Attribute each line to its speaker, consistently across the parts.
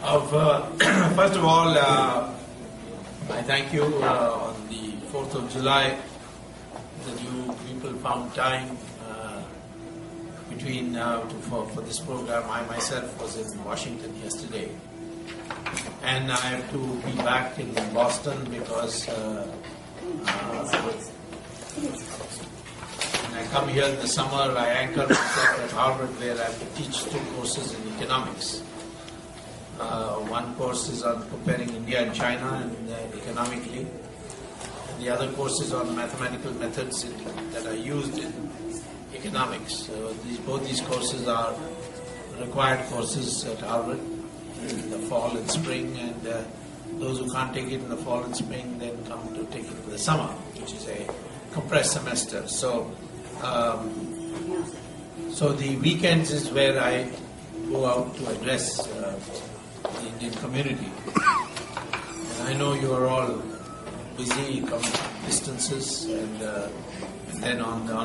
Speaker 1: First of all, I thank you on the 4th of July that you people found time for this program. I myself was in Washington yesterday, and I have to be back in Boston because when I come here in the summer, I anchor myself at Harvard, where I have to teach 2 courses in economics. One course is on comparing India and China and economically, and the other course is on mathematical methods that are used in economics. So both these courses are required courses at Harvard in the fall and spring, and those who can't take it in the fall and spring then come to take it in the summer, which is a compressed semester. So the weekends is where I go out to address the Indian community. And I know you are all busy, coming distances, and then on the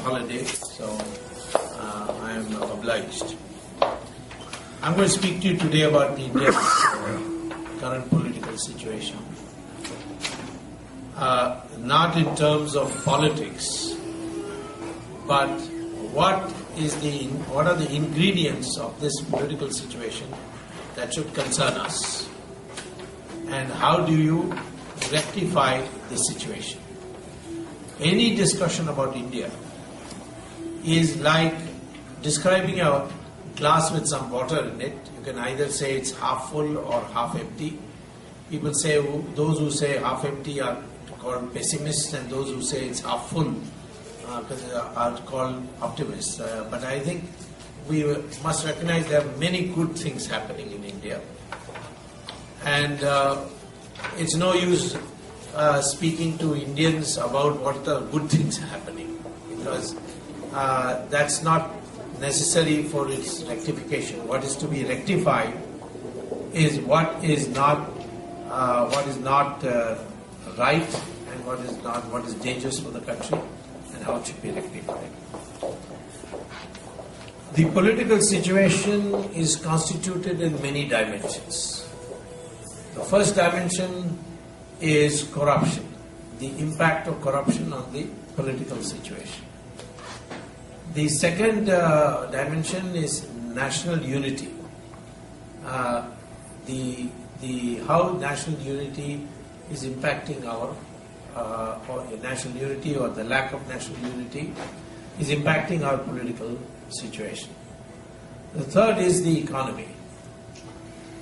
Speaker 1: holiday. So I am obliged. I'm going to speak to you today about India's current political situation. Not in terms of politics, but what are the ingredients of this political situation that should concern us, and how do you rectify the situation? Any discussion about India is like describing a glass with some water in it. You can either say it's half full or half empty. People say, those who say half empty are called pessimists, and those who say it's half full are called optimists. But I think we must recognize there are many good things happening in India, and it's no use speaking to Indians about what the good things are happening, because that's not necessary for its rectification. What is to be rectified is what is not right, and what is dangerous for the country, and how it should be rectified. The political situation is constituted in many dimensions. The first dimension is corruption, the impact of corruption on the political situation. The second dimension is national unity. How national unity is impacting our national unity, or the lack of national unity is impacting our political situation. The third is the economy.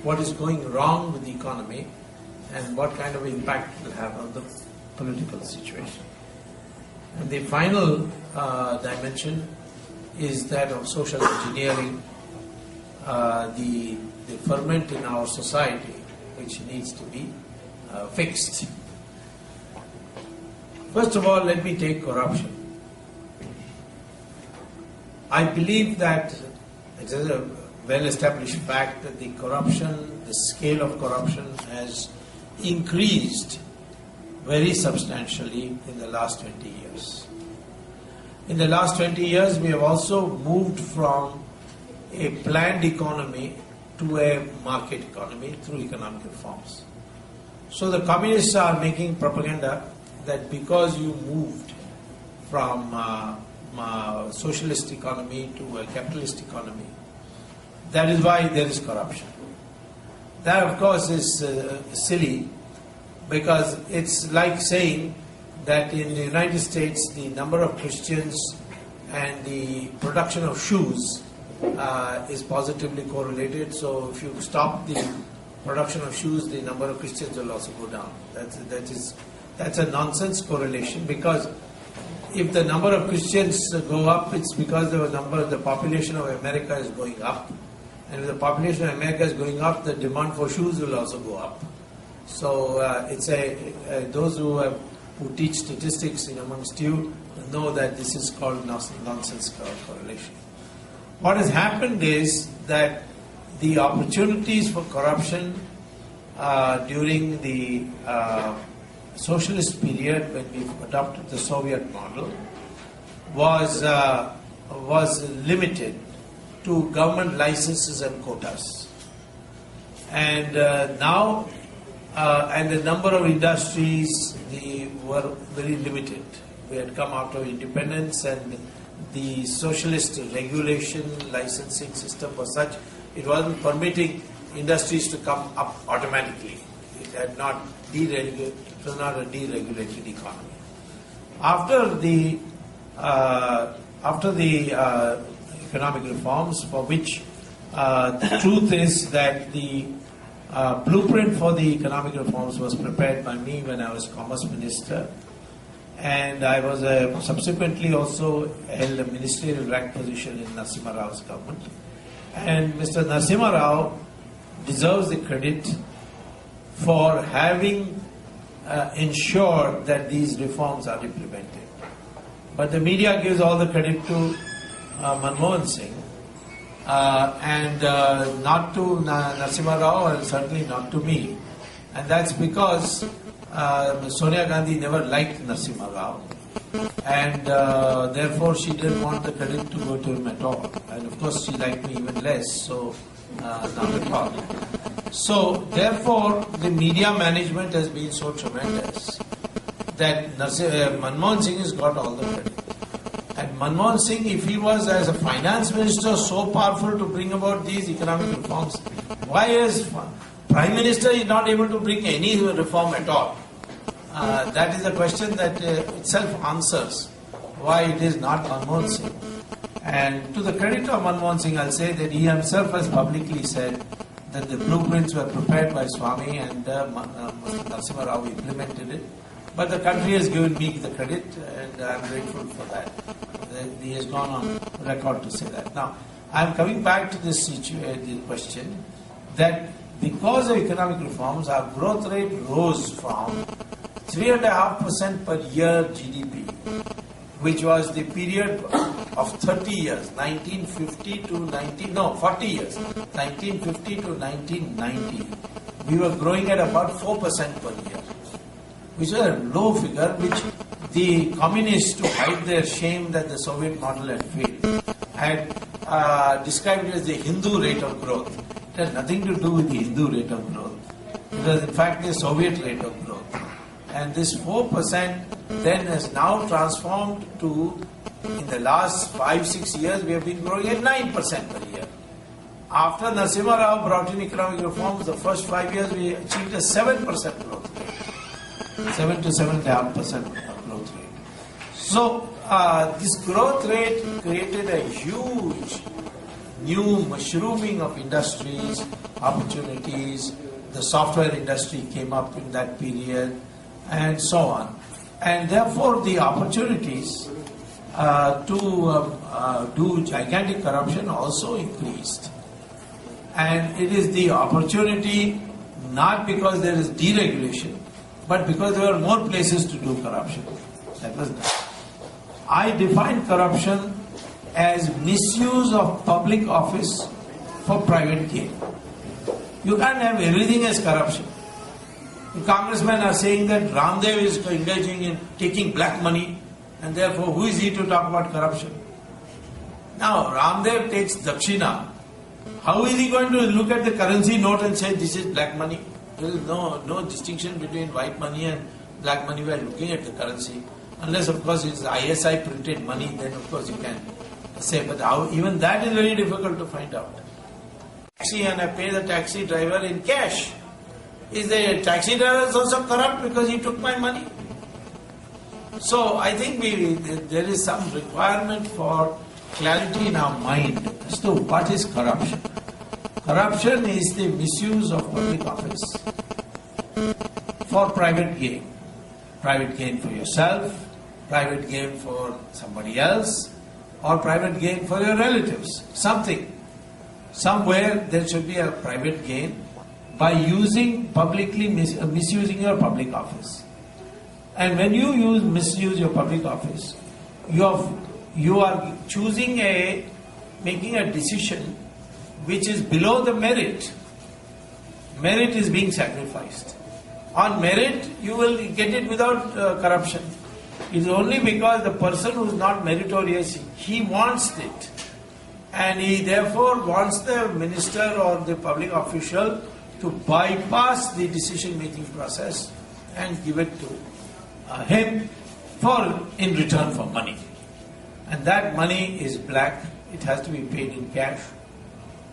Speaker 1: What is going wrong with the economy, and what kind of impact it will have on the political situation. And the final dimension is that of social engineering, the ferment in our society which needs to be fixed. First of all, let me take corruption. I believe that it is a well-established fact that the scale of corruption has increased very substantially in the last 20 years. In the last 20 years, we have also moved from a planned economy to a market economy through economic reforms. So the communists are making propaganda that because you moved from socialist economy to a capitalist economy, that is why there is corruption. That, of course, is silly, because it's like saying that in the United States the number of Christians and the production of shoes is positively correlated. So if you stop the production of shoes, the number of Christians will also go down. That's a nonsense correlation, because if the number of Christians go up, it's because the population of America is going up. And if the population of America is going up, the demand for shoes will also go up. So those who teach statistics amongst you know that this is called nonsense correlation. What has happened is that the opportunities for corruption during the socialist period, when we adopted the Soviet model, was limited to government licenses and quotas. And now, and the number of industries were very limited. We had come out of independence, and the socialist regulation licensing system was such, it wasn't permitting industries to come up automatically. It had not deregulated, it was not a deregulated economy. After the economic reforms, for which the truth is that the blueprint for the economic reforms was prepared by me when I was Commerce Minister, and I was subsequently also held a ministerial rank position in Narasimha Rao's government. And Mr. Narasimha Rao deserves the credit for having ensured that these reforms are implemented. But the media gives all the credit to Manmohan Singh and not to Narasimha Rao, and certainly not to me. And that's because Sonia Gandhi never liked Narasimha Rao, and therefore she didn't want the credit to go to him at all. And of course she liked me even less, so not at all. So therefore the media management has been so tremendous that Manmohan Singh has got all the credit. And Manmohan Singh, if he was as a finance minister so powerful to bring about these economic reforms, why is Prime Minister is not able to bring any reform at all? That is a question that itself answers why it is not Manmohan Singh. And to the credit of Manmohan Singh, I'll say that he himself has publicly said that the blueprints were prepared by Swamy and Mr. Narasimha Rao implemented it. But the country has given me the credit, and I'm grateful for that. He has gone on record to say that. Now, I'm coming back to this question that because of economic reforms, our growth rate rose from 3.5% per year GDP, which was the period of 30 years, 1950 to 40 years, 1950 to 1990. We were growing at about 4% per year, which was a low figure, which the communists, to hide their shame that the Soviet model had failed, had described it as the Hindu rate of growth. It has nothing to do with the Hindu rate of growth. It was in fact the Soviet rate of growth. And this 4% then has now transformed to, in the last 5-6 years, we have been growing at 9% per year. After Narasimha Rao brought in economic reforms, the first 5 years we achieved a 7% growth rate. 7 to 7.5% growth rate. So this growth rate created a huge new mushrooming of industries, opportunities. The software industry came up in that period, and so on. And therefore the opportunities to do gigantic corruption also increased. And it is the opportunity not because there is deregulation, but because there are more places to do corruption. That was that. I define corruption as misuse of public office for private gain. You can't have everything as corruption. The congressmen are saying that Ramdev is engaging in taking black money, and therefore who is he to talk about corruption? Now Ramdev takes dakshina. How is he going to look at the currency note and say this is black money? There is no distinction between white money and black money. We are looking at the currency. Unless of course it's ISI printed money, then of course you can say, but how, even that is very difficult to find out. Taxi, and I pay the taxi driver in cash. Is the taxi driver also corrupt because he took my money? So I think there is some requirement for clarity in our mind as to what is corruption. Corruption is the misuse of public office for private gain. Private gain for yourself, private gain for somebody else, or private gain for your relatives. Somewhere there should be a private gain by using misusing your public office. And when you misuse your public office, you are making a decision which is below the merit. Merit is being sacrificed. On merit, you will get it without corruption. It is only because the person who is not meritorious, he wants it. And he therefore wants the minister or the public official to bypass the decision-making process and give it to him in return for money. And that money is black. It has to be paid in cash,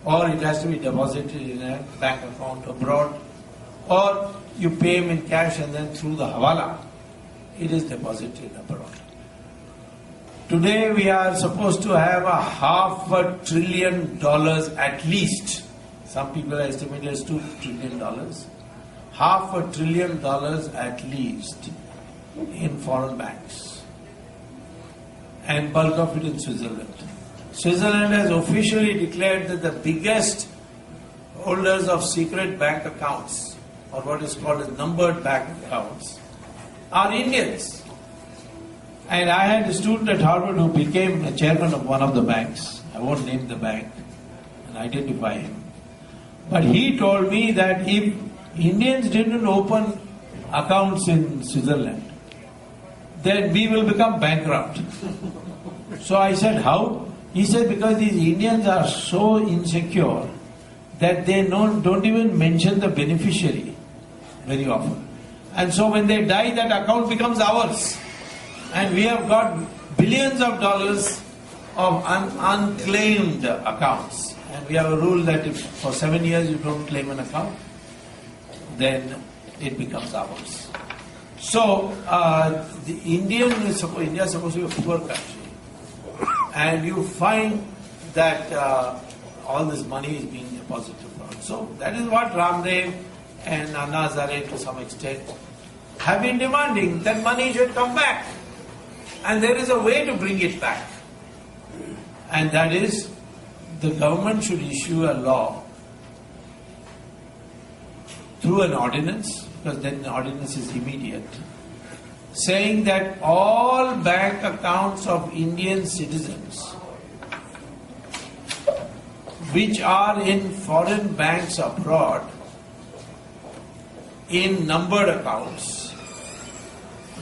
Speaker 1: or it has to be deposited in a bank account abroad, or you pay him in cash and then through the hawala, it is deposited abroad. Today we are supposed to have $500 billion at least. Some people estimate it as $2 trillion. $500 billion at least in foreign banks, and bulk of it in Switzerland. Switzerland has officially declared that the biggest holders of secret bank accounts, or what is called as numbered bank accounts, are Indians. And I had a student at Harvard who became a chairman of one of the banks. I won't name the bank and identify him. But he told me that if Indians didn't open accounts in Switzerland, then we will become bankrupt. So I said, how? He said, because these Indians are so insecure that they don't even mention the beneficiary very often. And so when they die, that account becomes ours. And we have got billions of dollars of unclaimed accounts. And we have a rule that if for 7 years you don't claim an account, then it becomes ours. So India is supposed to be a poor country. And you find that all this money is being deposited abroad. So that is what Ramdev and Anna Hazare to some extent have been demanding, that money should come back. And there is a way to bring it back. And that is, the government should issue a law through an ordinance, because then the ordinance is immediate, saying that all bank accounts of Indian citizens which are in foreign banks abroad in numbered accounts,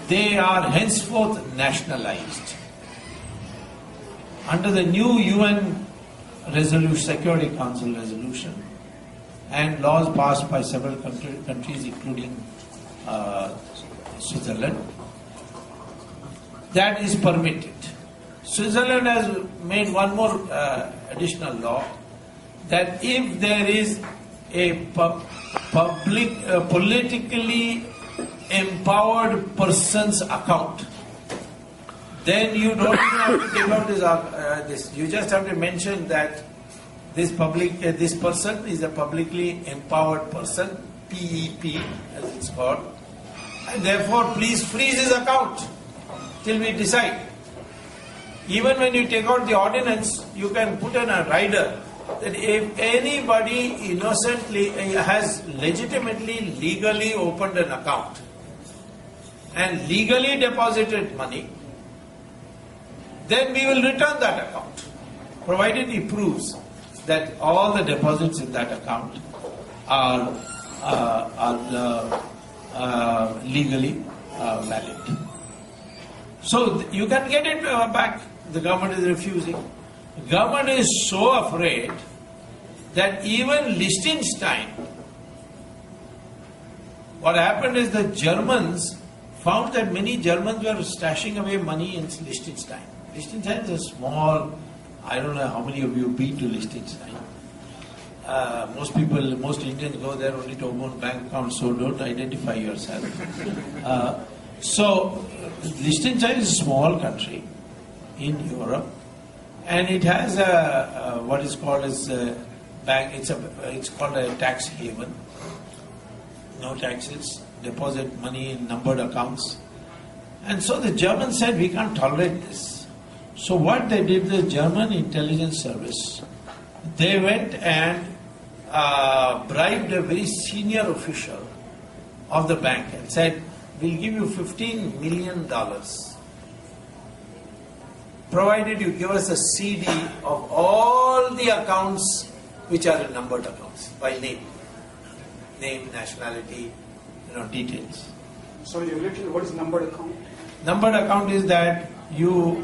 Speaker 1: they are henceforth nationalized. Under the new UN Security Council resolution and laws passed by several countries including Switzerland, that is permitted. Switzerland has made one more additional law, that if there is a politically empowered person's account, then you don't even have to take out this. You just have to mention that this person is a publicly empowered person, PEP as it's called, and therefore please freeze his account till we decide. Even when you take out the ordinance, you can put in a rider that if anybody innocently has legitimately, legally opened an account and legally deposited money, then we will return that account, provided he proves that all the deposits in that account are legally valid. So you can get it back. The government is refusing. The government is so afraid that even Liechtenstein, what happened is the Germans found that many Germans were stashing away money in Liechtenstein. Liechtenstein is a small, I don't know how many of you have been to Liechtenstein. Most Indians go there only to open bank accounts, so don't identify yourself. So Liechtenstein is a small country in Europe, and it has what is called as a bank. It's called a tax haven. No taxes, deposit money in numbered accounts, and so the Germans said we can't tolerate this. So what they did, the German intelligence service, they went and bribed a very senior official of the bank and said, we'll give you $15 million provided you give us a CD of all the accounts which are in numbered accounts by name, nationality, details.
Speaker 2: Sorry, what is numbered account?
Speaker 1: Numbered account is that your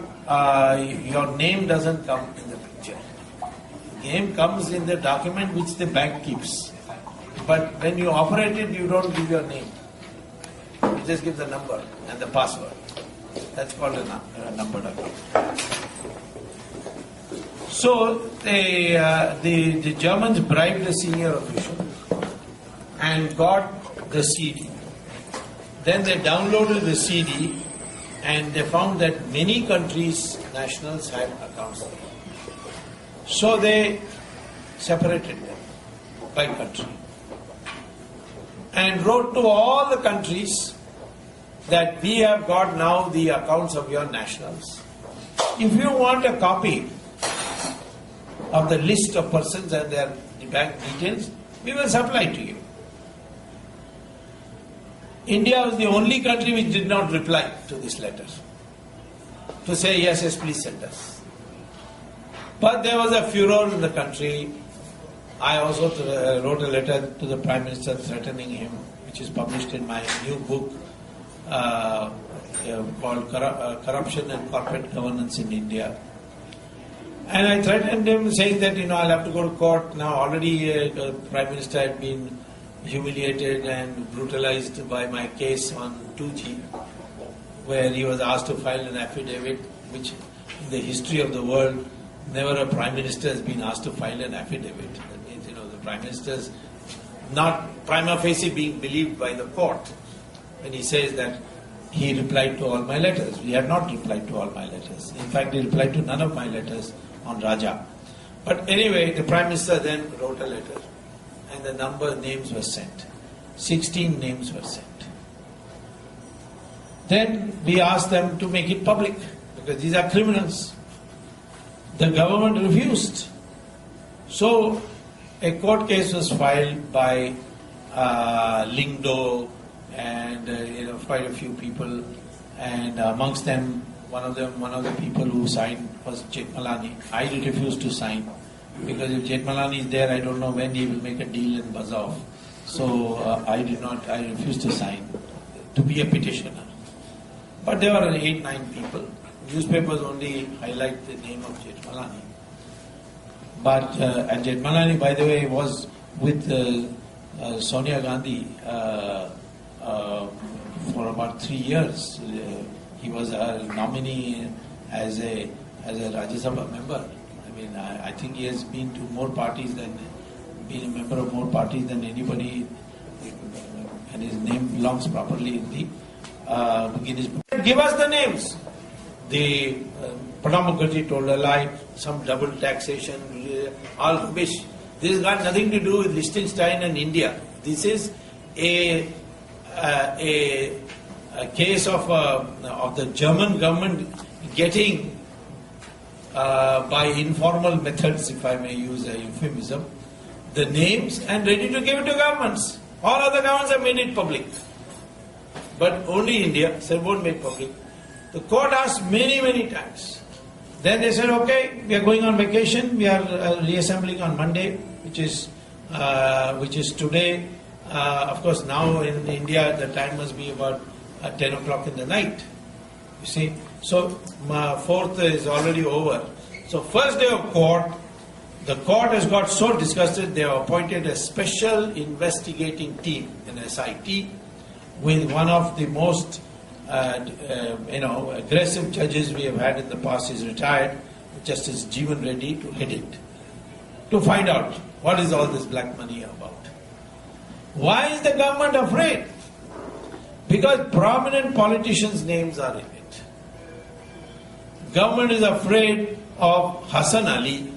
Speaker 1: name doesn't come in the picture. Name comes in the document which the bank keeps. But when you operate it, you don't give your name. You just give the number and the password. That's called a numbered account. So the Germans bribed a senior official and got the CD. Then they downloaded the CD and they found that many countries' nationals had accounts there. So they separated them by country and wrote to all the countries that we have got now the accounts of your nationals. If you want a copy of the list of persons and their bank details, we will supply to you. India was the only country which did not reply to this letter to say yes, yes, please send us. But there was a furor in the country. I also wrote a letter to the Prime Minister threatening him, which is published in my new book called Corruption and Corporate Governance in India. And I threatened him saying that, I'll have to go to court. Now already the Prime Minister had been humiliated and brutalized by my case on 2G, where he was asked to file an affidavit, which in the history of the world, never a Prime Minister has been asked to file an affidavit. That means, the Prime Minister's not prima facie being believed by the court when he says that he replied to all my letters. We had not replied to all my letters. In fact, he replied to none of my letters on Raja. But anyway, the Prime Minister then wrote a letter and the names were sent. 16 names were sent. Then we asked them to make it public because these are criminals. The government refused. So a court case was filed by Lingdo and quite a few people, and amongst them one of the people who signed was Jethmalani. I refused to sign because if Jethmalani is there, I don't know when he will make a deal and buzz off. So I refused to sign to be a petitioner. But there were 8-9 people. Newspapers only highlight the name of Jethmalani. But and Jethmalani, by the way, was with Sonia Gandhi for about 3 years. He was a nominee as a Rajya Sabha member. I think he has been to more parties been a member of more parties than anybody, and his name belongs properly in the Guinness Book. Give us the names. The Pranab Mukherjee told a lie, some double taxation, all rubbish. This has got nothing to do with Liechtenstein and India. This is a case of the German government getting by informal methods, if I may use a euphemism, the names and ready to give it to governments. All other governments have made it public. But only India said won't make public. The court asked many, many times. Then they said, okay, we are going on vacation. We are reassembling on Monday, which is today. Of course, now in India, the time must be about 10 o'clock in the night. You see, so 4th is already over. So first day of court, the court has got so disgusted, they have appointed a special investigating team, an SIT, with one of the most aggressive judges we have had in the past. Is retired, Justice Jeevan Reddy, to head it, to find out what is all this black money about. Why is the government afraid? Because prominent politicians' names are in it. Government is afraid of Hassan Ali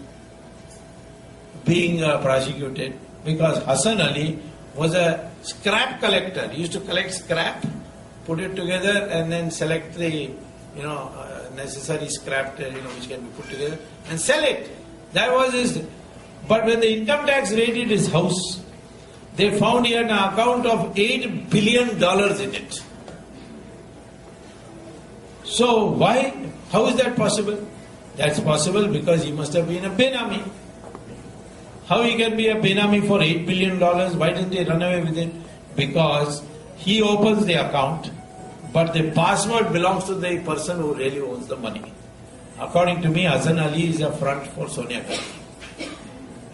Speaker 1: being prosecuted because Hassan Ali was a scrap collector. He used to collect scrap, put it together, and then select the necessary scrap which can be put together and sell it. That was his. But when the income tax raided his house, they found he had an account of $8 billion in it. So why? How is that possible? That's possible because he must have been a Benami. How he can be a Benami for $8 billion? Why didn't they run away with it? Because he opens the account, but the password belongs to the person who really owns the money. According to me, Hassan Ali is a front for Sonia Gandhi.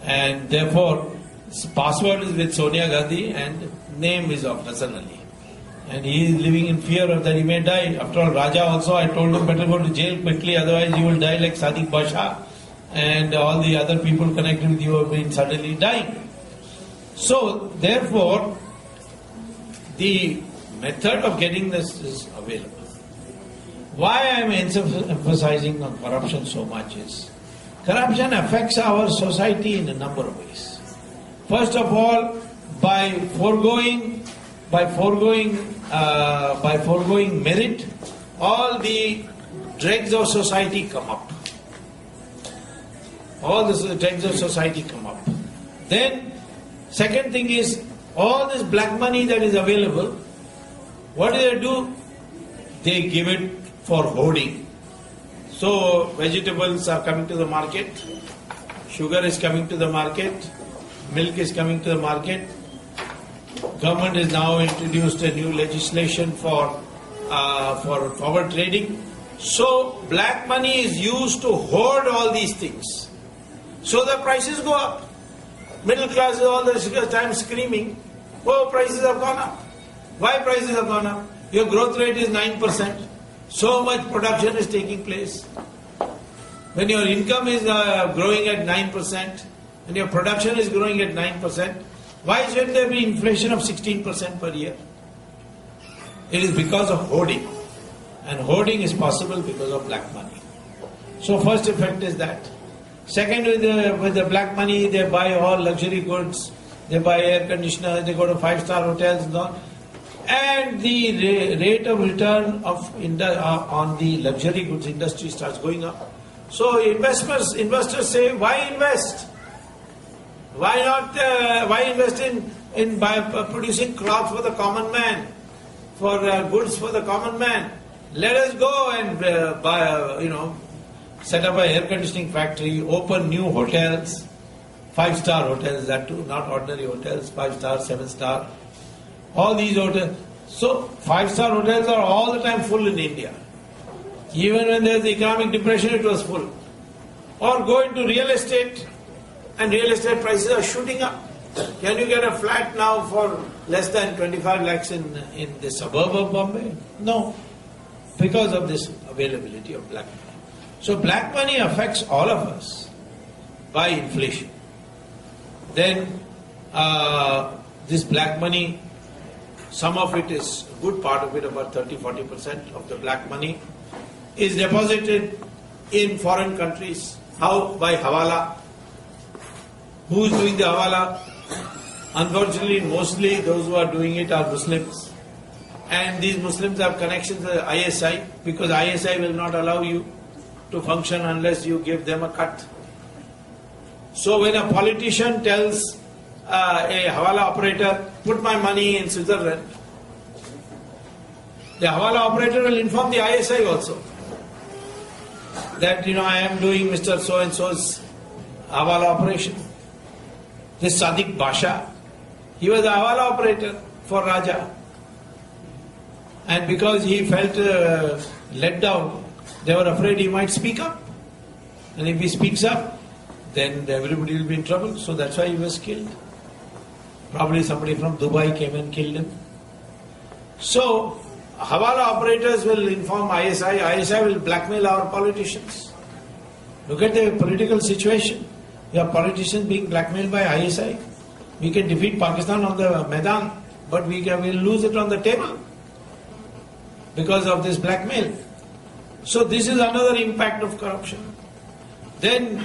Speaker 1: And therefore, password is with Sonia Gandhi and name is of Hasan Ali. And he is living in fear of that he may die. After all, Raja also, I told him better go to jail quickly, otherwise you will die like Sadiq Basha and all the other people connected with you have been suddenly dying. So, therefore, the method of getting this is available. Why I am emphasizing on corruption so much is, corruption affects our society in a number of ways. First of all, by foregoing merit, all the dregs of society come up. All the dregs of society come up. Then, second thing is, all this black money that is available, what do? They give it for hoarding. So, vegetables are coming to the market, sugar is coming to the market, milk is coming to the market. Government has now introduced a new legislation for forward trading. So, black money is used to hoard all these things. So the prices go up. Middle class is all the time screaming, oh, prices have gone up. Why prices have gone up? Your growth rate is 9%. So much production is taking place. When your income is growing at 9% and your production is growing at 9%, why shouldn't there be inflation of 16% per year? It is because of hoarding. And hoarding is possible because of black money. So first effect is that. Second, with the black money, they buy all luxury goods, they buy air conditioners, they go to 5-star hotels and all. And the rate of return on the luxury goods industry starts going up. So investors say, why invest? Why not? Why invest in producing cloth for the common man, for goods for the common man? Let us go and set up an air conditioning factory, open new hotels, 5-star hotels, that too, not ordinary hotels, 5-star, 7-star, all these hotels. So 5-star hotels are all the time full in India. Even when there is economic depression, it was full. Or go into real estate, and real estate prices are shooting up. Can you get a flat now for less than 25 lakhs in the suburb of Bombay? No, because of this availability of black money. So black money affects all of us by inflation. Then this black money, some of it is, a good part of it, about 30-40% of the black money, is deposited in foreign countries. How? By hawala. Who is doing the hawala? Unfortunately, mostly those who are doing it are Muslims. And these Muslims have connections with ISI, because ISI will not allow you to function unless you give them a cut. So when a politician tells a hawala operator, put my money in Switzerland, the hawala operator will inform the ISI also that, I am doing Mr. So-and-so's hawala operation. This Sadiq Basha, he was a hawala operator for Raja. And because he felt let down, they were afraid he might speak up. And if he speaks up, then everybody will be in trouble. So that's why he was killed. Probably somebody from Dubai came and killed him. So, hawala operators will inform ISI, ISI will blackmail our politicians. Look at the political situation. We have politicians being blackmailed by ISI. We can defeat Pakistan on the Maidan, but we will lose it on the table because of this blackmail. So this is another impact of corruption. Then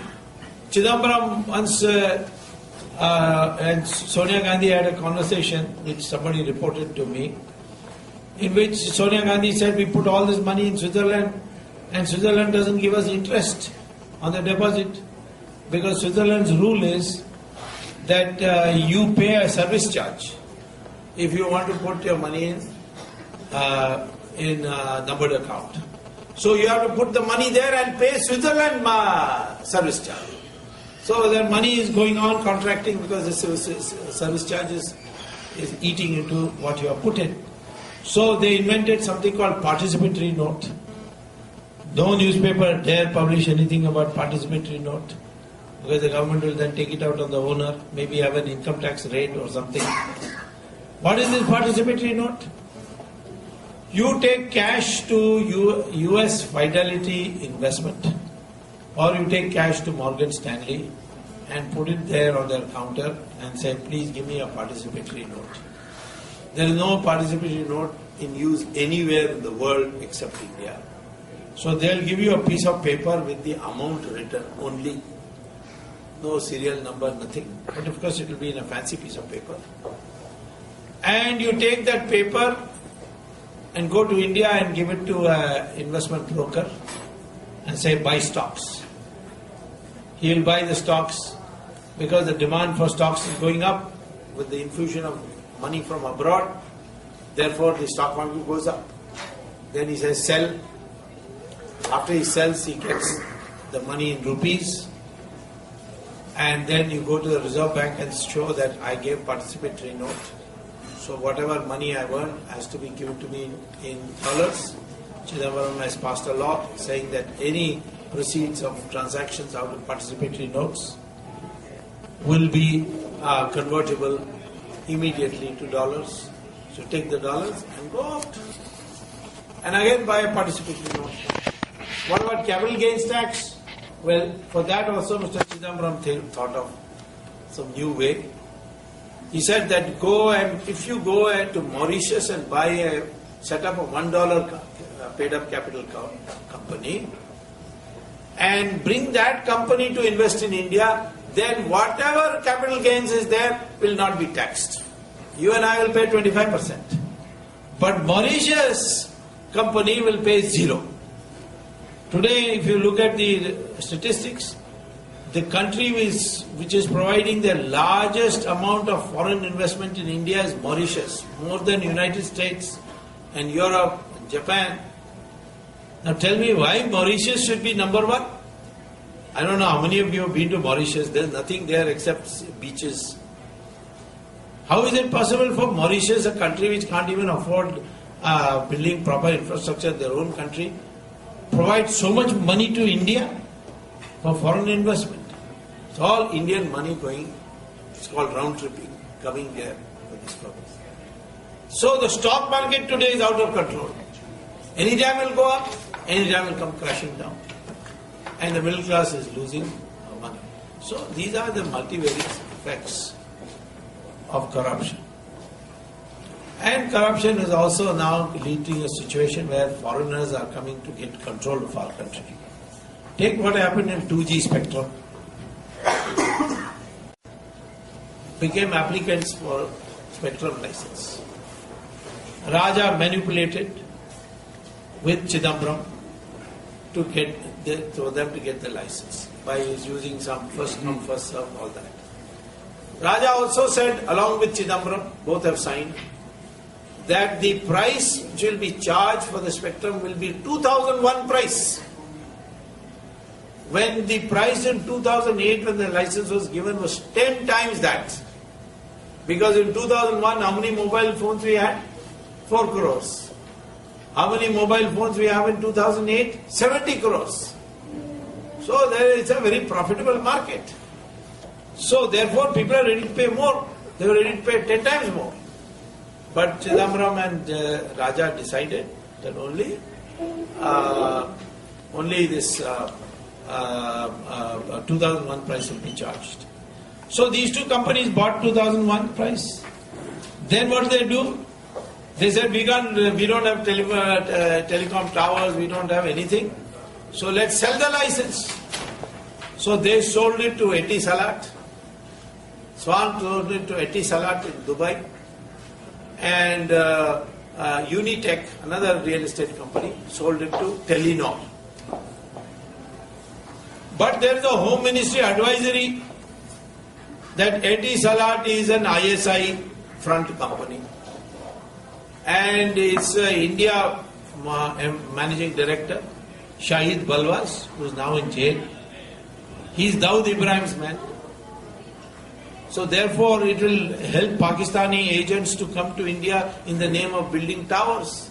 Speaker 1: Chidambaram once and Sonia Gandhi had a conversation which somebody reported to me, in which Sonia Gandhi said, we put all this money in Switzerland and Switzerland doesn't give us interest on the deposit, because Switzerland's rule is that you pay a service charge if you want to put your money in a numbered account. So you have to put the money there and pay Switzerland service charge. So that money is going on contracting because the service charge is eating into what you have put in. So they invented something called participatory note. No newspaper dare publish anything about participatory note. because the government will then take it out on the owner, maybe have an income tax rate or something. What is this participatory note? You take cash to US Fidelity Investment, or you take cash to Morgan Stanley and put it there on their counter and say, please give me a participatory note. There is no participatory note in use anywhere in the world except India. So they'll give you a piece of paper with the amount written only. No serial number, nothing. But of course it will be in a fancy piece of paper. And you take that paper and go to India and give it to an investment broker and say, buy stocks. He will buy the stocks because the demand for stocks is going up with the infusion of money from abroad. Therefore, the stock market goes up. Then he says, sell. After he sells, he gets the money in rupees. And then you go to the Reserve Bank and show that I gave participatory note. So whatever money I earned has to be given to me in dollars. Chidambaram has passed a law saying that any proceeds of transactions out of participatory notes will be convertible immediately to dollars. So take the dollars and go out. And again buy a participatory note. What about capital gains tax? Well, for that also Mr. Chidambaram thought of some new way. He said that if you go to Mauritius and set up a $1 paid up capital company and bring that company to invest in India, then whatever capital gains is there will not be taxed. You and I will pay 25%. But Mauritius company will pay 0. Today, if you look at the statistics, the country which is providing the largest amount of foreign investment in India is Mauritius, more than United States and Europe, and Japan. Now tell me why Mauritius should be number one? I don't know how many of you have been to Mauritius. There's nothing there except beaches. How is it possible for Mauritius, a country which can't even afford building proper infrastructure in their own country, provide so much money to India for foreign investment? It's all Indian money going, it's called round tripping, coming there for this purpose. So the stock market today is out of control. Anytime it will go up, anytime it will come crashing down. And the middle class is losing money. So these are the multivariate effects of corruption. And corruption is also now leading to a situation where foreigners are coming to get control of our country. Take what happened in 2G spectrum. Became applicants for spectrum license. Raja manipulated with Chidambaram for them to get the license by using some first come first serve, all that. Raja also said, along with Chidambaram, both have signed, that the price which will be charged for the spectrum will be 2001 price. When the price in 2008 when the license was given was 10 times that. Because in 2001 how many mobile phones we had? 4 crores. How many mobile phones we have in 2008? 70 crores. So it's a very profitable market. So therefore people are ready to pay more. They were ready to pay 10 times more. But Chidambaram and Raja decided that only this 2001 price will be charged. So these two companies bought 2001 price. Then what did they do? They said we don't have telecom towers, we don't have anything. So let's sell the license. So they sold it to Etisalat. Swan sold it to Etisalat in Dubai. And Unitech, another real estate company, sold it to Telenor. But there is a Home Ministry advisory that Etisalat is an ISI front company. And its India managing director, Shahid Balwas, who is now in jail, he is Dawood Ibrahim's man. So therefore it will help Pakistani agents to come to India in the name of building towers.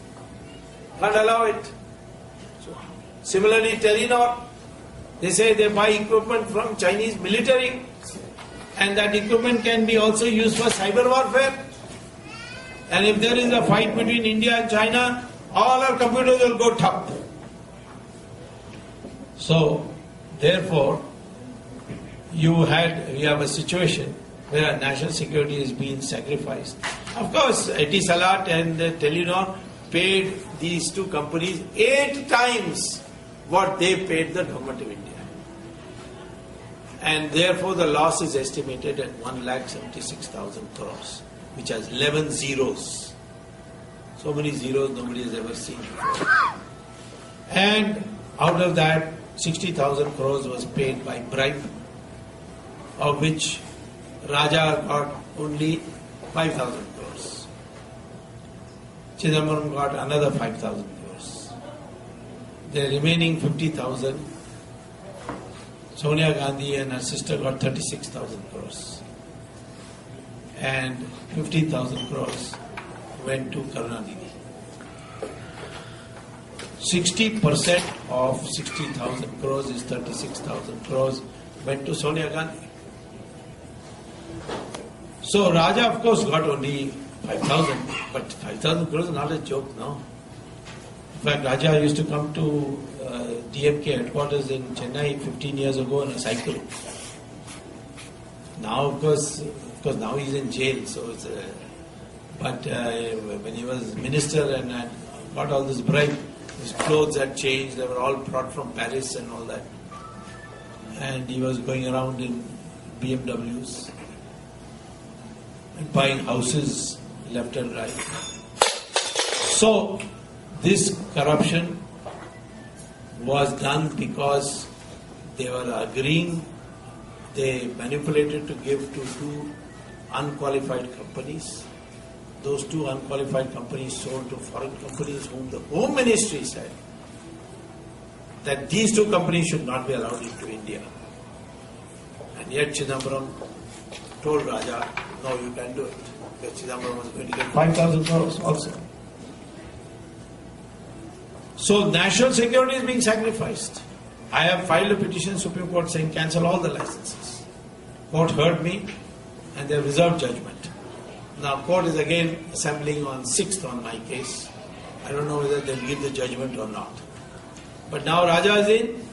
Speaker 1: Can't allow it. So, similarly Telenor, They say they buy equipment from Chinese military, and that equipment can be also used for cyber warfare. And if there is a fight between India and China, all our computers will go top. So, therefore, we have a situation where national security is being sacrificed. Of course, Etisalat and Telenor paid these two companies 8 times what they paid the government of India. And therefore the loss is estimated at 1,76,000 crores, which has 11 zeros. So many zeros nobody has ever seen before. And out of that, 60,000 crores was paid by bribe, of which Raja got only 5,000 crores. Chidambaram got another 5,000 crores. The remaining 50,000, Sonia Gandhi and her sister got 36,000 crores. And 15,000 crores went to Karunanidhi. 60% of 60,000 crores is 36,000 crores went to Sonia Gandhi. So Raja, of course, got only 5,000, but 5,000 crores is not a joke, no. In fact, Raja used to come to DMK headquarters in Chennai 15 years ago on a cycle. Now, of course, now he's in jail. So, but when he was minister and had got all this bribe, his clothes had changed. They were all brought from Paris and all that. And he was going around in BMWs and buying houses left and right. So, this corruption was done because they were agreeing, they manipulated to give to 2 unqualified companies. Those 2 unqualified companies sold to foreign companies whom the Home Ministry said that these 2 companies should not be allowed into India. And yet Chidambaram told Raja, no, you can do it. Because Chidambaram was going to get 5,000 crores also. So national security is being sacrificed. I have filed a petition in Supreme Court saying cancel all the licenses. Court heard me and they have reserved judgment. Now court is again assembling on 6th on my case. I don't know whether they'll give the judgment or not. But now Raja is in,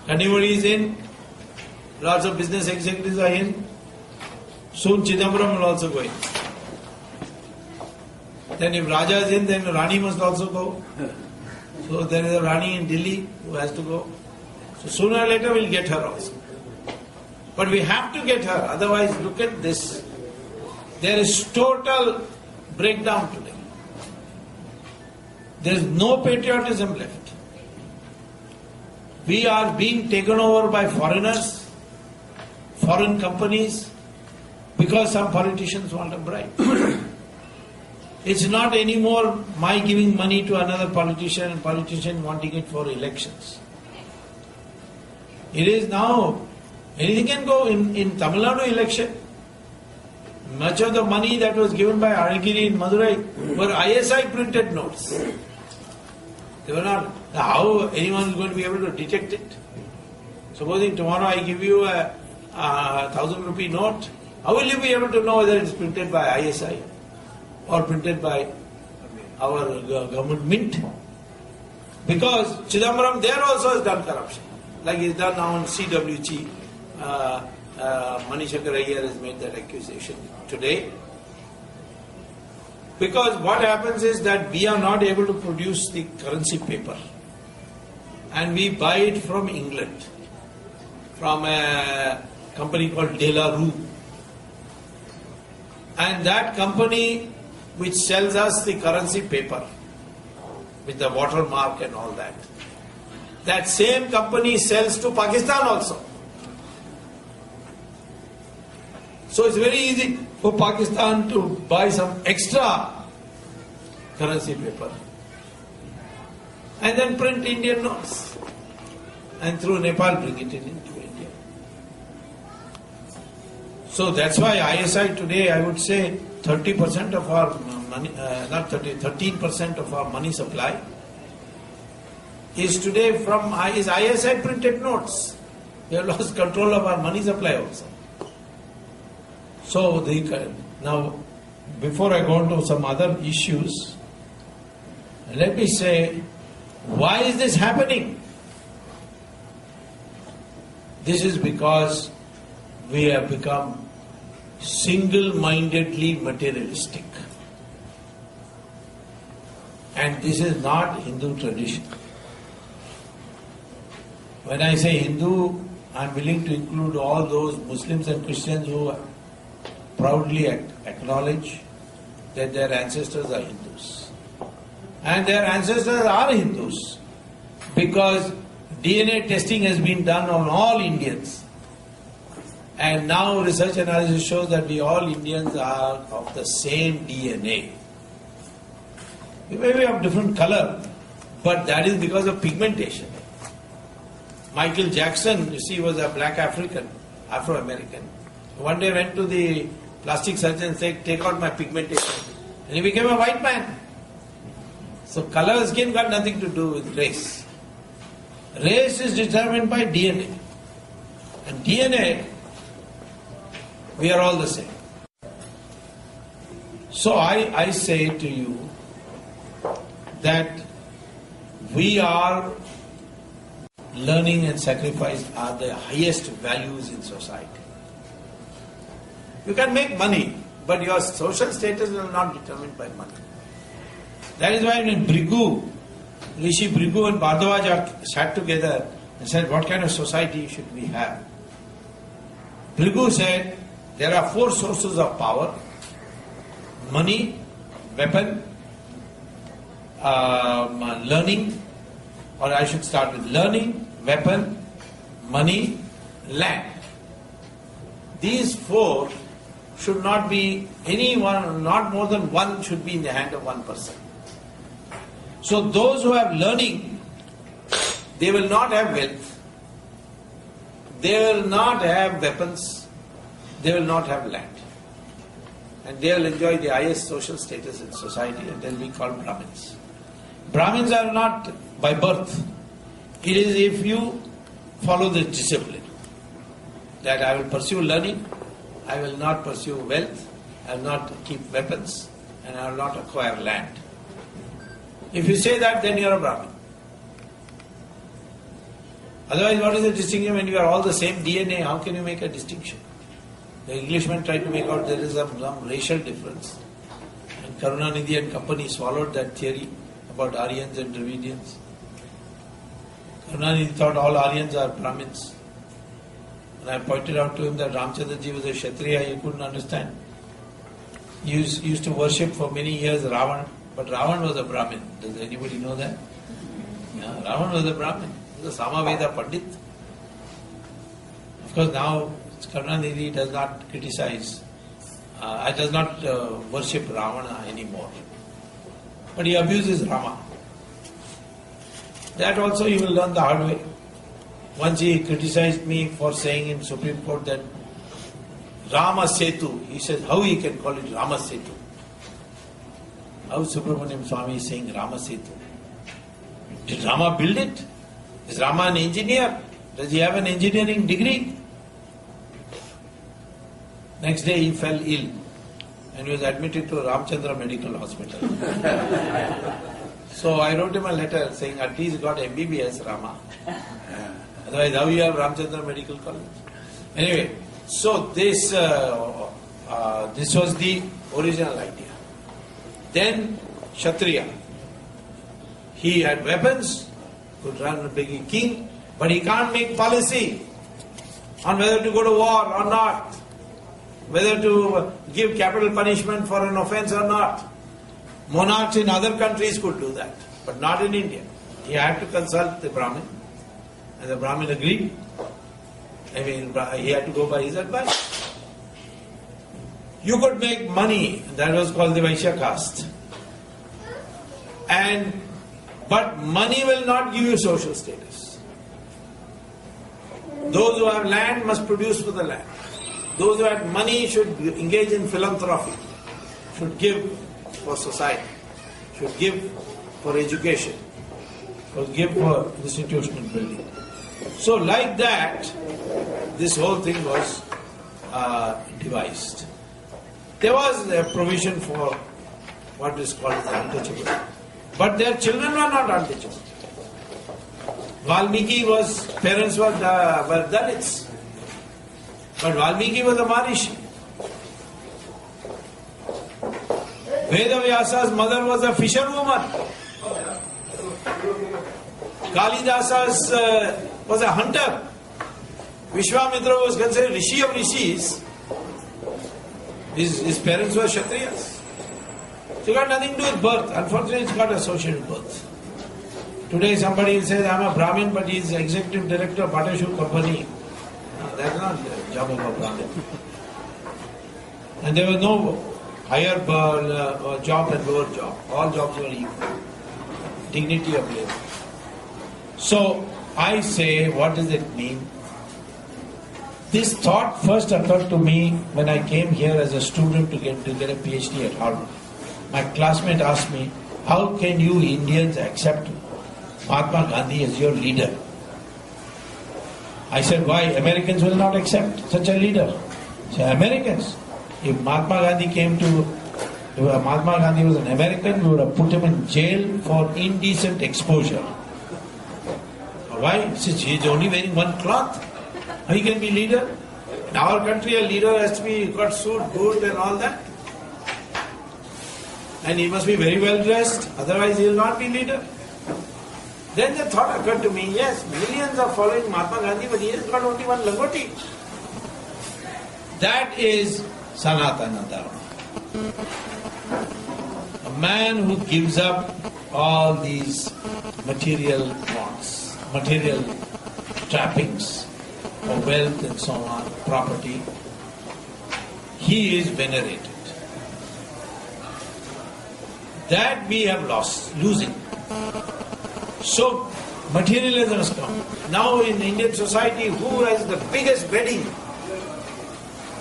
Speaker 1: Kanimuri is in, lots of business executives are in. Soon Chidambaram will also go in. Then if Raja is in, then Rani must also go. So there is a Rani in Delhi who has to go. So sooner or later we'll get her also. But we have to get her, otherwise look at this. There is total breakdown today. There is no patriotism left. We are being taken over by foreigners, foreign companies, because some politicians want a bribe. It's not anymore my giving money to another politician and politician wanting it for elections. It is now, anything can go in Tamil Nadu election. Much of the money that was given by Arigiri in Madurai were ISI printed notes. They were not, how anyone is going to be able to detect it? Supposing tomorrow I give you a 1,000 rupee note, how will you be able to know whether it is printed by ISI or printed by our government mint? Because Chidambaram there also has done corruption. Like he's done now in CWG. Manishakar Iyer has made that accusation today. Because what happens is that we are not able to produce the currency paper. And we buy it from England. From a company called De La Rue. And that company which sells us the currency paper with the watermark and all that, that same company sells to Pakistan also. So it's very easy for Pakistan to buy some extra currency paper and then print Indian notes and through Nepal bring it into India. So that's why ISI today, I would say 30% of our money, 13% of our money supply is today from his ISI printed notes. We have lost control of our money supply also. So now, before I go on to some other issues, let me say, why is this happening? This is because we have become single-mindedly materialistic. And this is not Hindu tradition. When I say Hindu, I am willing to include all those Muslims and Christians who proudly acknowledge that their ancestors are Hindus. And their ancestors are Hindus because DNA testing has been done on all Indians. And now research analysis shows that we all Indians are of the same DNA. We may be of different color, but that is because of pigmentation. Michael Jackson, you see, was a black African, Afro-American. One day went to the plastic surgeon and said, take out my pigmentation. And he became a white man. So color of skin got nothing to do with race. Race is determined by DNA. And DNA, we are all the same. So I say to you that we are learning and sacrifice are the highest values in society. You can make money, but your social status will not be determined by money. That is why when Rishi Brigu and Bhardwaj sat together and said, what kind of society should we have? Brigu said, there are 4 sources of power: money, weapon, learning, or I should start with learning, weapon, money, land. These 4 should not be anyone, not more than one should be in the hand of one person. So those who have learning, they will not have wealth, they will not have weapons, they will not have land. And they will enjoy the highest social status in society, and they will be called Brahmins. Brahmins are not by birth. It is if you follow this discipline, that I will pursue learning, I will not pursue wealth, I will not keep weapons, and I will not acquire land. If you say that, then you are a Brahmin. Otherwise, what is the distinction when you are all the same DNA? How can you make a distinction? The Englishmen tried to make out there is some racial difference. And Karunanidhi and company swallowed that theory about Aryans and Dravidians. Karunanidhi thought all Aryans are Brahmins. And I pointed out to him that Ramchandraji was a Kshatriya, he couldn't understand. He used to worship for many years Ravan, but Ravan was a Brahmin. Does anybody know that? Yeah, Ravan was a Brahmin. He was a Samaveda Pandit. Of course, now Karunanidhi does not criticize, does not worship Ravana anymore. But he abuses Rama. That also you will learn the hard way. Once he criticized me for saying in Supreme Court that Rama Setu, he says how he can call it Rama Setu. How Subramanian Swamy is saying Rama Setu? Did Rama build it? Is Rama an engineer? Does he have an engineering degree? Next day he fell ill and he was admitted to Ramchandra Medical Hospital. So I wrote him a letter saying at least got MBBS Rama. Otherwise how you have Ramchandra Medical College? Anyway, so this was the original idea. Then Kshatriya. He had weapons, could run a big king, but he can't make policy on whether to go to war or not, whether to give capital punishment for an offense or not. Monarchs in other countries could do that, but not in India. He had to consult the Brahmin, and the Brahmin agreed. I mean, he had to go by his advice. You could make money, that was called the Vaishya caste. But money will not give you social status. Those who have land must produce for the land. Those who have money should engage in philanthropy, should give for society, should give for education. give for institutional building. So like that, this whole thing was devised. There was a provision for what is called the untouchable. But their children were not untouchable. Valmiki parents were Dalits. But Valmiki was a Maharishi. Vedavyasa's mother was a fisherwoman. Kalidasa's was a hunter. Vishwamitra was considered Rishi of Rishis. His parents were Kshatriyas. So it got nothing to do with birth. Unfortunately, it's got associated with birth. Today somebody says, I'm a Brahmin, but he's executive director of Bata Shoe Company. No, that's not the job of a Brahmin. And there was no higher job and lower job. All jobs were equal. Dignity of labor. So I say, what does it mean? This thought first occurred to me when I came here as a student to get a PhD at Harvard. My classmate asked me, how can you Indians accept Mahatma Gandhi as your leader? I said, why? Americans will not accept such a leader. He said, Americans? If Mahatma Gandhi was an American, we would have put him in jail for indecent exposure. Why? Since he is only wearing one cloth, how he can be leader? In our country, a leader has to be got suit, boot and all that. And he must be very well dressed, otherwise he will not be leader. Then the thought occurred to me, yes, millions are following Mahatma Gandhi, but he has got only one langoti. That is Sanatana Dharma. A man who gives up all these material wants, material trappings of wealth and so on, property, he is venerated. That we have losing. So materialism has come. Now in Indian society, who has the biggest wedding?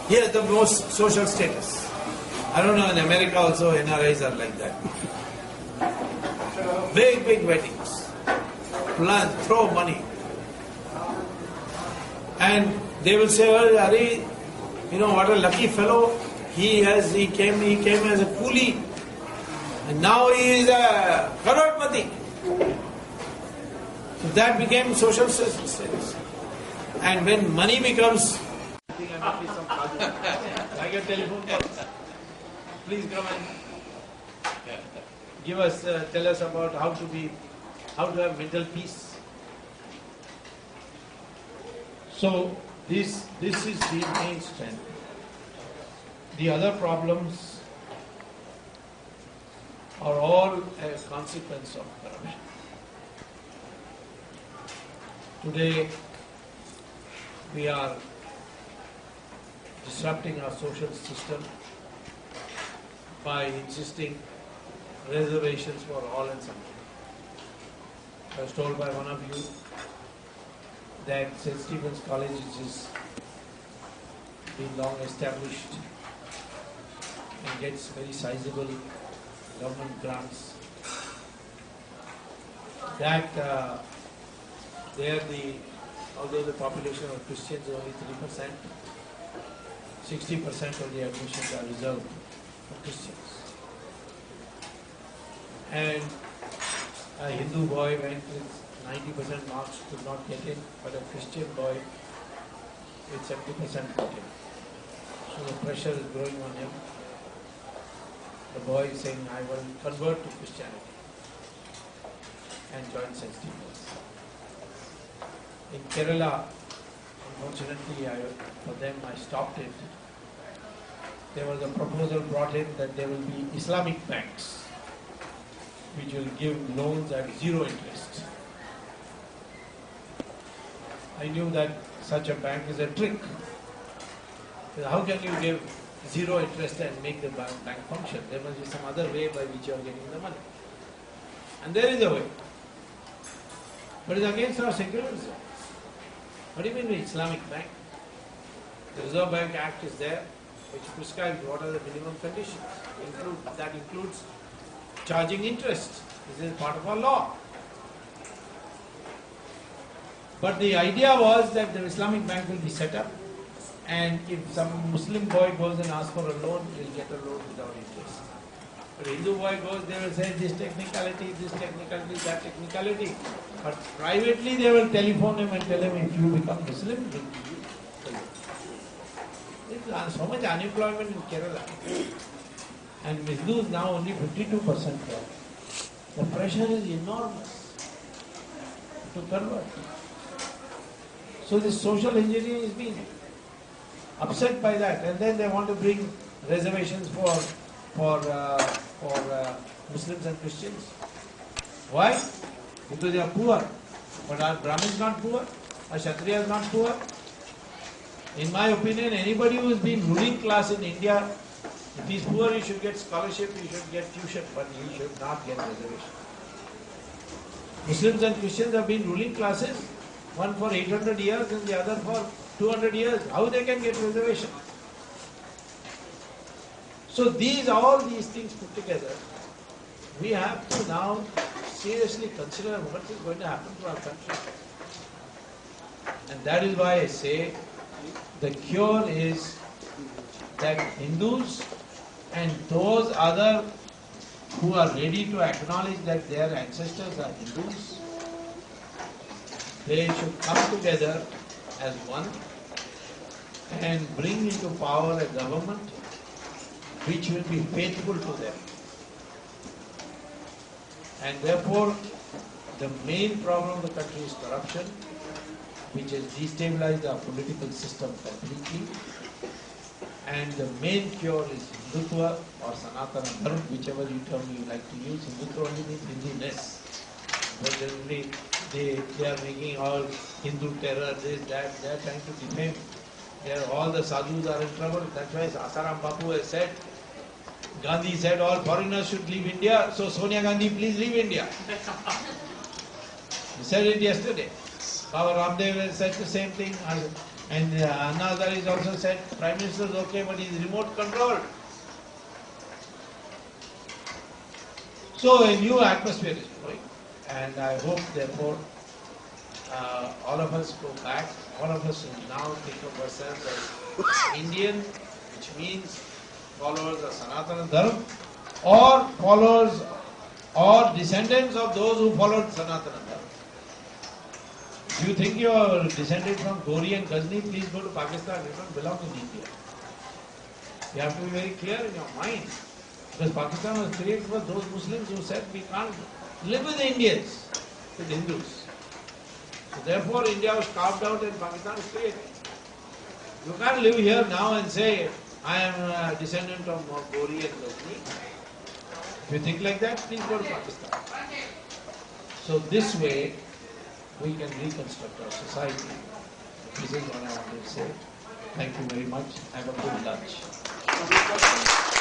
Speaker 1: He has the most social status. I don't know, in America also NRIs are like that. Big weddings. Throw money. And they will say, oh, Ari, you know what a lucky fellow. He came as a coolie. And now he is a crorepati. So that became social status. And when money becomes... like a telephone call. Please come and tell us about how to have mental peace. So this is the main strength. The other problems are all a consequence of corruption. Today, we are disrupting our social system by insisting reservations for all and some. I was told by one of you that St. Stephen's College, which is been long established and gets very sizable government grants, that although the population of Christians is only 3%, 60% of the admissions are reserved for Christians. And a Hindu boy went with 90% marks, could not get in, but a Christian boy with 70% got in. So the pressure is growing on him. The boy is saying, I will convert to Christianity and join St. Stephen's. In Kerala, unfortunately, for them I stopped it. There was a proposal brought in that there will be Islamic banks which will give loans at zero interest. I knew that such a bank is a trick. How can you give zero interest and make the bank function? There must be some other way by which you are getting the money. And there is a way. But it's against our secularism. What do you mean by Islamic bank? The Reserve Bank Act is there, which prescribes what are the minimum conditions. That includes charging interest. This is part of our law. But the idea was that the Islamic bank will be set up, and if some Muslim boy goes and asks for a loan, he'll get a loan without interest. But Hindu boy goes, they will say this technicality, that technicality. But privately they will telephone him and tell him, if you become Muslim, we'll give you a loan. There's so much unemployment in Kerala. And Hindus now only 52% there. The pressure is enormous to convert. So this social engineering is being upset by that, and then they want to bring reservations for Muslims and Christians. Why? Because they are poor. But are Brahmins not poor? Are Kshatriyas not poor? In my opinion, anybody who has been ruling class in India, if he is poor, he should get scholarship, he should get tuition, but he should not get reservation. Muslims and Christians have been ruling classes, one for 800 years and the other for 200 years. How they can get reservation? So all these things put together, we have to now seriously consider what is going to happen to our country. And that is why I say the cure is that Hindus and those other who are ready to acknowledge that their ancestors are Hindus, they should come together as one and bring into power a government which will be faithful to them. And therefore, the main problem of the country is corruption, which has destabilized our political system completely. And the main cure is Hindutva or Sanatana Dharma, whichever term you like to use. Hindutva only means Hinduness. But generally, they are making all Hindu terror, this, that, they are trying to defame. All the sadhus are in trouble. That's why Asaram Bapu has said, Gandhi said all foreigners should leave India, so Sonia Gandhi, please leave India. He said it yesterday. Baba Ramdev has said the same thing. And Anna Hazare also said, Prime Minister is okay, but he is remote controlled. So a new atmosphere is growing. And I hope, therefore, all of us go back. All of us now think of ourselves as Indian, which means followers of Sanatana Dharma, or followers or descendants of those who followed Sanatana Dharma. If you think you are descended from Gori and Ghazni, please go to Pakistan. You don't belong in India. You have to be very clear in your mind. Because Pakistan was created for those Muslims who said we can't live with Indians, with Hindus. So therefore India was carved out and Pakistan was created. You can't live here now and say, I am a descendant of Gori and Ghazni. If you think like that, please go to Pakistan. So this way, we can reconstruct our society. This is what I wanted to say. Thank you very much. Have a good lunch.